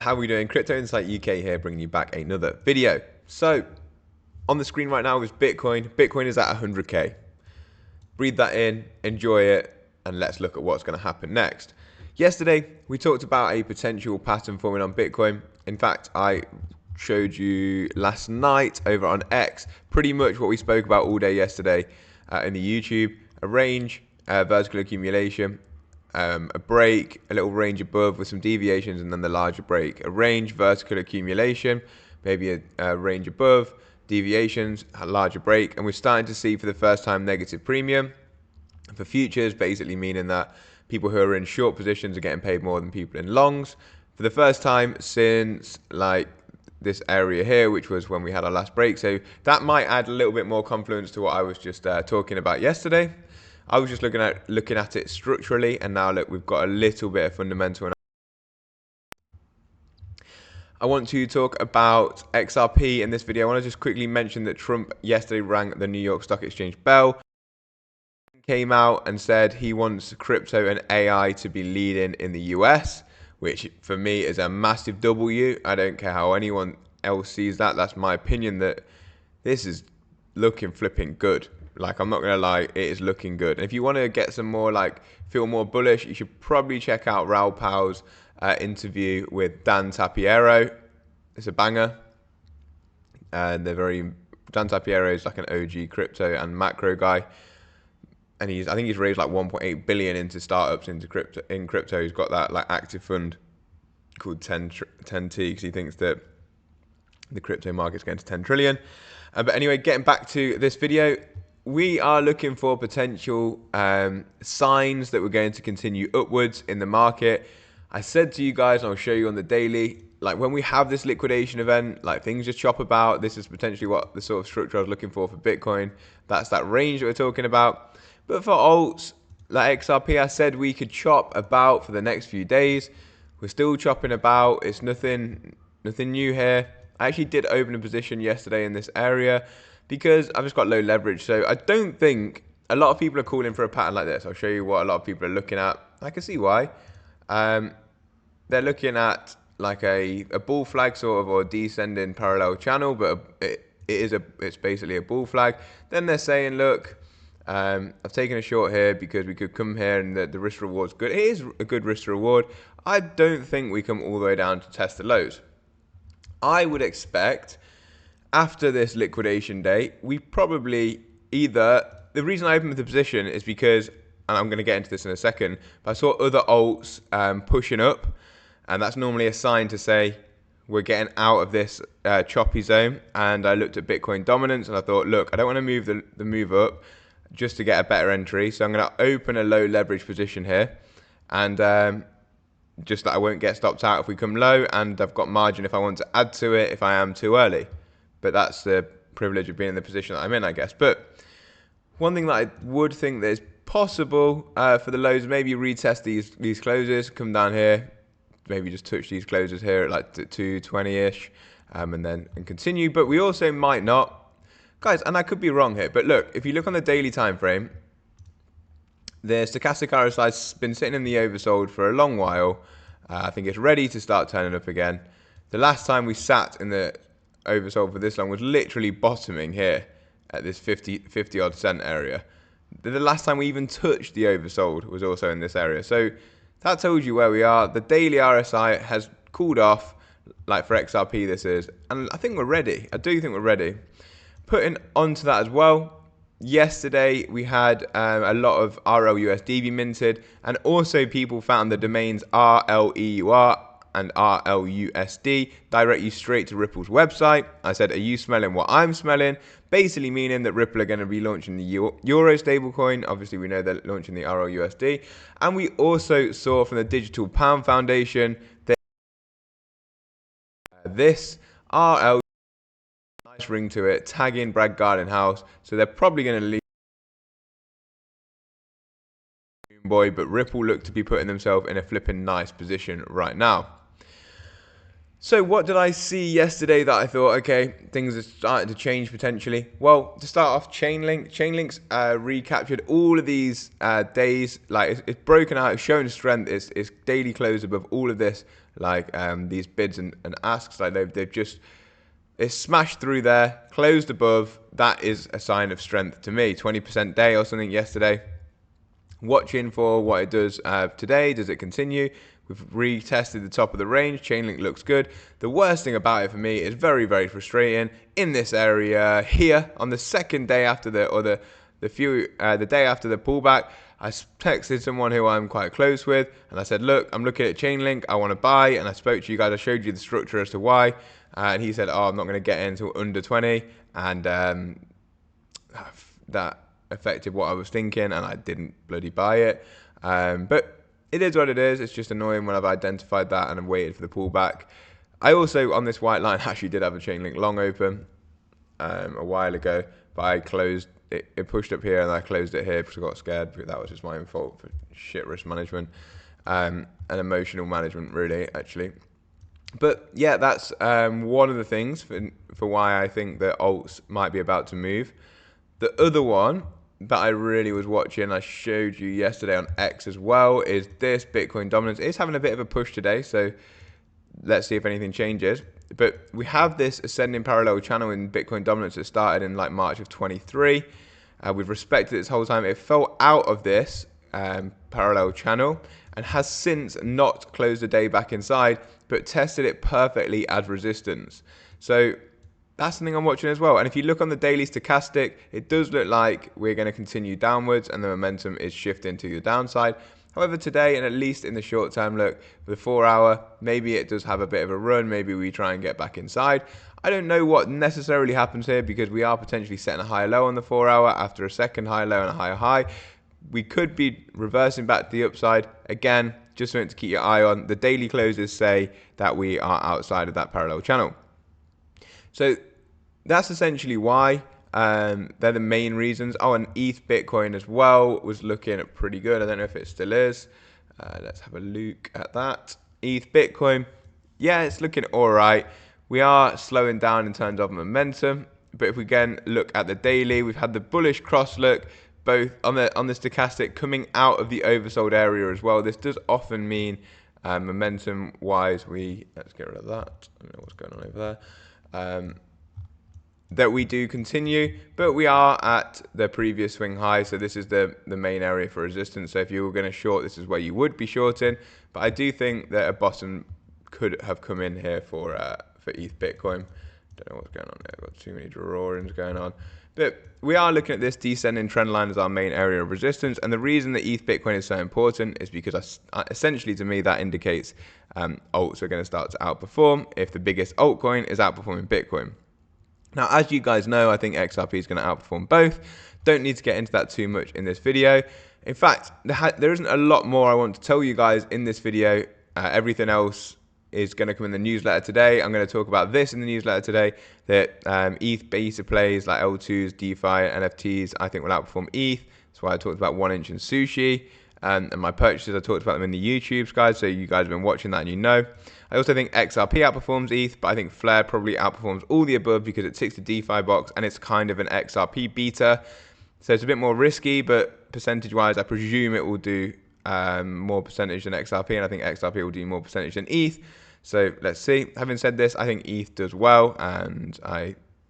How are we doing? Crypto Insight UK here, bringing you back another video. So, on the screen right now is Bitcoin. Bitcoin is at 100k. Breathe that in, enjoy it, and let's look at what's going to happen next. Yesterday, we talked about a potential pattern forming on Bitcoin. In fact, I showed you last night over on X pretty much what we spoke about all day yesterday in the YouTube. A range, vertical accumulation, a break, a little range above with some deviations, and then the larger break. A range, vertical accumulation, maybe a range above, deviations, a larger break, and we're starting to see for the first time negative premium for futures, basically meaning that people who are in short positions are getting paid more than people in longs for the first time since like this area here, which was when we had our last break. So that might add a little bit more confluence to what I was just talking about yesterday. I was just looking at it structurally, and now look, we've got a little bit of fundamental. I want to talk about XRP in this video. I want to just quickly mention that Trump yesterday rang the New York Stock Exchange bell, came out and said he wants crypto and AI to be leading in the US, which for me is a massive W. I don't care how anyone else sees that. That's my opinion, that this is looking flipping good. Like, I'm not going to lie, it is looking good. And if you want to get some more, like, feel more bullish, you should probably check out Raoul Pal's interview with Dan Tapiero. It's a banger. Dan Tapiero is like an OG crypto and macro guy. And I think he's raised like 1.8 billion into startups in crypto. He's got that like active fund called 10T because he thinks that the crypto market's going to 10 trillion. But anyway, getting back to this video, we are looking for potential signs that we're going to continue upwards in the market. I said to you guys, and I'll show you on the daily, like when we have this liquidation event, like things just chop about. This is potentially what the sort of structure I was looking for Bitcoin. That's that range that we're talking about. But for alts like XRP, I said we could chop about for the next few days. We're still chopping about. It's nothing new here. I actually did open a position yesterday in this area because I've just got low leverage. So I don't think a lot of people are calling for a pattern like this. I'll show you what a lot of people are looking at. I can see why. They're looking at like a bull flag sort of, or descending parallel channel, but it's basically a bull flag. Then they're saying, look, I've taken a short here because we could come here and the risk reward's good. It is a good risk reward. I don't think we come all the way down to test the lows. I would expect after this liquidation day, we probably the reason I opened the position is because, and I'm going to get into this in a second, but I saw other alts pushing up, and that's normally a sign to say we're getting out of this choppy zone. And I looked at Bitcoin dominance and I thought, look, I don't want to move the move up just to get a better entry. So I'm going to open a low leverage position here, and just that I won't get stopped out if we come low, and I've got margin if I want to add to it if I am too early. But that's the privilege of being in the position that I'm in, I guess. But one thing that I would think that is possible for the lows, maybe retest these closes, come down here, maybe just touch these closes here at like 220-ish, and continue. But we also might not, guys, and I could be wrong here, but look, if you look on the daily time frame, the stochastic RSI has been sitting in the oversold for a long while. I think it's ready to start turning up again. The last time we sat in the oversold for this long was literally bottoming here at this 50 odd cent area. The last time we even touched the oversold was also in this area. So that tells you where we are. The daily RSI has cooled off, like for XRP this is, and I think we're ready. I do think we're ready. Putting onto that as well, yesterday we had a lot of RLUSD be minted, and also people found the domains RLEUR and RLUSD direct you straight to Ripple's website. I said, are you smelling what I'm smelling? Basically meaning that Ripple are going to be launching the Euro stablecoin. Obviously, we know they're launching the RLUSD. And we also saw from the Digital Pound Foundation that this RL, nice ring to it, tagging Brad Garden House. So they're probably going to leave but Ripple look to be putting themselves in a flipping nice position right now. So what did I see yesterday that I thought, okay, things are starting to change potentially? Well, to start off, Chainlink's recaptured all of these days. Like it's broken out, it's shown strength. It's daily close above all of this, like these bids and asks. Like they've just it's smashed through there, closed above. That is a sign of strength to me. 20% day or something yesterday. Watching for what it does today. Does it continue? We've retested the top of the range. Chainlink looks good. The worst thing about it for me is very, very frustrating. In this area here, on the second day after the day after the pullback, I texted someone who I'm quite close with, and I said, "Look, I'm looking at Chainlink. I want to buy." And I spoke to you guys. I showed you the structure as to why, and he said, "Oh, I'm not going to get in until under 20," and that affected what I was thinking, and I didn't bloody buy it. But it is what it is. It's just annoying when I've identified that and I've waited for the pullback. I also, on this white line, actually did have a Chainlink long open a while ago, but I closed it. It pushed up here and I closed it here because I got scared, because that was just my own fault for shit risk management and emotional management, really, actually. But yeah, that's one of the things for why I think that alts might be about to move. The other one that I really was watching, I showed you yesterday on X as well, is this Bitcoin dominance. It's having a bit of a push today, so let's see if anything changes. But we have this ascending parallel channel in Bitcoin dominance that started in like March of 23. We've respected it this whole time. It fell out of this parallel channel and has since not closed the day back inside, but tested it perfectly as resistance. So that's something I'm watching as well. And if you look on the daily stochastic, it does look like we're going to continue downwards and the momentum is shifting to the downside. However, today, and at least in the short term, look, for the 4 hour, maybe it does have a bit of a run. Maybe we try and get back inside. I don't know what necessarily happens here, because we are potentially setting a higher low on the 4 hour after a second high low and a higher high. We could be reversing back to the upside. Again, just something to keep your eye on. The daily closes say that we are outside of that parallel channel. So that's essentially why. They're the main reasons. Oh, and ETH Bitcoin as well was looking pretty good. I don't know if it still is. Let's have a look at that. ETH Bitcoin, yeah, it's looking all right. We are slowing down in terms of momentum, but if we again look at the daily, we've had the bullish cross look both on the stochastic coming out of the oversold area as well. This does often mean momentum wise, let's get rid of that. I don't know what's going on over there. That we do continue, but we are at the previous swing high, so this is the main area for resistance. So if you were going to short, this is where you would be shorting. But I do think that a bottom could have come in here for ETH Bitcoin. Don't know what's going on there. I've got too many drawings going on. But we are looking at this descending trend line as our main area of resistance. And the reason that ETH Bitcoin is so important is because essentially to me that indicates alts are going to start to outperform if the biggest altcoin is outperforming Bitcoin. Now, as you guys know, I think XRP is going to outperform both. Don't need to get into that too much in this video. In fact, there isn't a lot more I want to tell you guys in this video. Everything else is going to come in the newsletter today. I'm going to talk about this in the newsletter today, that ETH beta plays like L2s, DeFi, NFTs, I think will outperform ETH. That's why I talked about 1inch and Sushi. And my purchases, I talked about them in the YouTubes, guys, so you guys have been watching that and you know. I also think XRP outperforms ETH, but I think Flare probably outperforms all the above because it ticks the DeFi box and it's kind of an XRP beta. So it's a bit more risky, but percentage-wise, I presume it will do more percentage than XRP, and I think XRP will do more percentage than ETH. So let's see. Having said this, I think ETH does well, and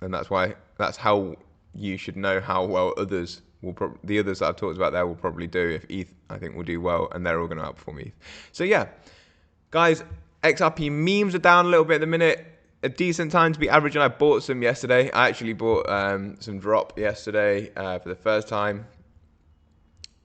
that's how you should know how well the others that I've talked about there will probably do. If ETH, I think, will do well, and they're all going to outperform ETH. So yeah, guys, XRP memes are down a little bit at the minute. A decent time to be averaging. I bought some yesterday. I actually bought some drop yesterday for the first time,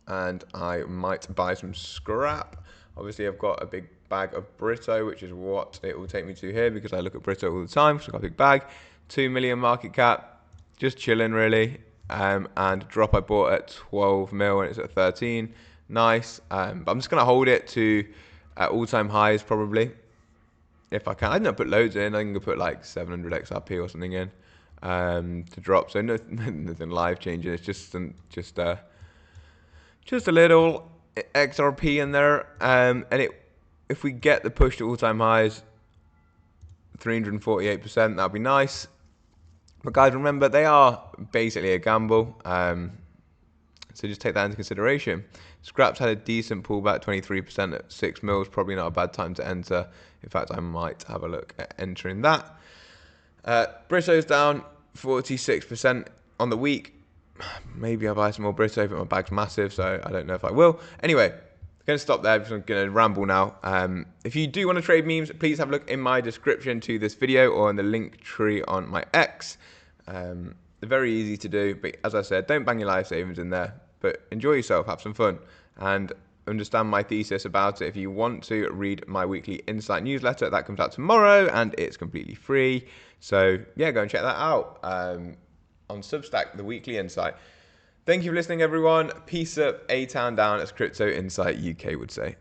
and I might buy some scrap. Obviously, I've got a big bag of Brito, which is what it will take me to here because I look at Brito all the time. So I've got a big bag, 2 million market cap, just chilling really. And drop I bought at 12 mil and it's at 13. Nice. But I'm just going to hold it to all-time highs probably. If I can. I didn't put loads in. I can put like 700 XRP or something in to drop. So nothing life changing. It's just a little XRP in there. And if we get the push to all-time highs, 348%. That'd be nice. But guys, remember, they are basically a gamble. So just take that into consideration. Scraps had a decent pullback, 23% at 6 mils. Probably not a bad time to enter. In fact, I might have a look at entering that. Britto's down 46% on the week. Maybe I'll buy some more Britto, but my bag's massive, so I don't know if I will. Anyway, going to stop there because I'm going to ramble now. If you do want to trade memes, please have a look in my description to this video or in the link tree on my X. They're very easy to do, but as I said, don't bang your life savings in there, but enjoy yourself, have some fun, and understand my thesis about it. If you want to read my weekly insight newsletter, that comes out tomorrow, and it's completely free. So yeah, go and check that out on Substack, the weekly insight. Thank you for listening, everyone. Peace up, A-Town down, as Crypto Insight UK would say.